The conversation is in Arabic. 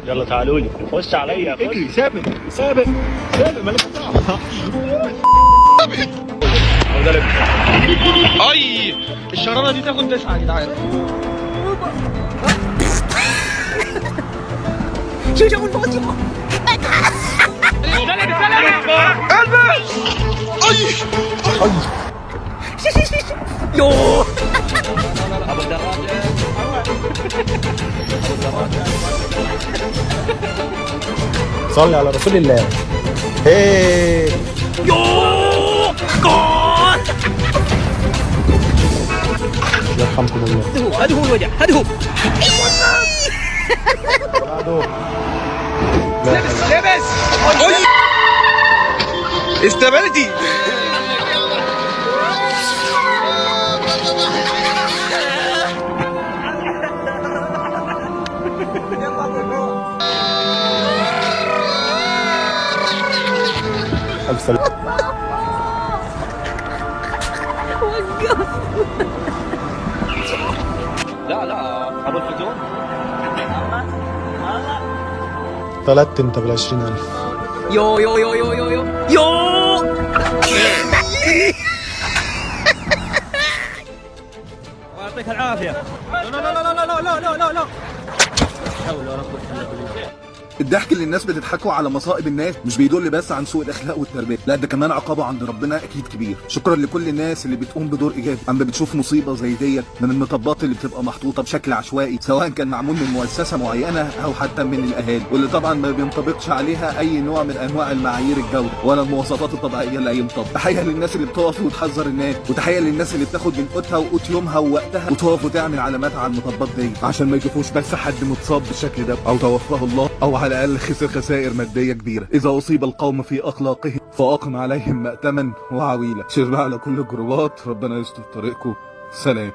يلا تعالوا لي، خش عليا، اجري. سابق سابق سابق، مالك دعوه. اي الشراره دي تاخد 9 يا جدعان. شو جو الموضوع؟ البس. اي يوه. ابو الدراجه. صلي على رسول الله. هي يوه جول. يرحمكم الله. هذا هو الوجع، هذا هو. لبس استبلتي. ألف سلام. لا أبو الفجور ثلاث انت بال20,000. يو يو يو يو يو يو يو. يعطيك العافية. لا لا لا لا لا لا لا لا لا. حول ولا قوة إلا بالله. الضحك اللي الناس بتضحكوا على مصائب الناس مش بيدل بس عن سوء الاخلاق والتربيه، لا ده كمان عقابه عند ربنا اكيد كبير. شكرا لكل الناس اللي بتقوم بدور ايجابي اما بتشوف مصيبه زي ديت من المطبات اللي بتبقى محطوطه بشكل عشوائي، سواء كان معمول من مؤسسه معينه او حتى من الاهالي، واللي طبعا ما بينطبقش عليها اي نوع من انواع المعايير الجوده ولا المواصفات الطبيعيه لاي مطب. تحيه للناس اللي بتقف وتحذر الناس، وتحيه للناس اللي بتاخد من قوتها وقوت يومها ووقتها وتقف وتعمل علامات على المطبات دي عشان ما يشوفوش بس حد متصاب بالشكل ده او توفاه الله او على الاقل خسر خسائر ماديه كبيره. اذا اصيب القوم في اخلاقهم فاقم عليهم مأتما وعويلا. شر على كل الجروبات، ربنا يستر طريقكم. سلام.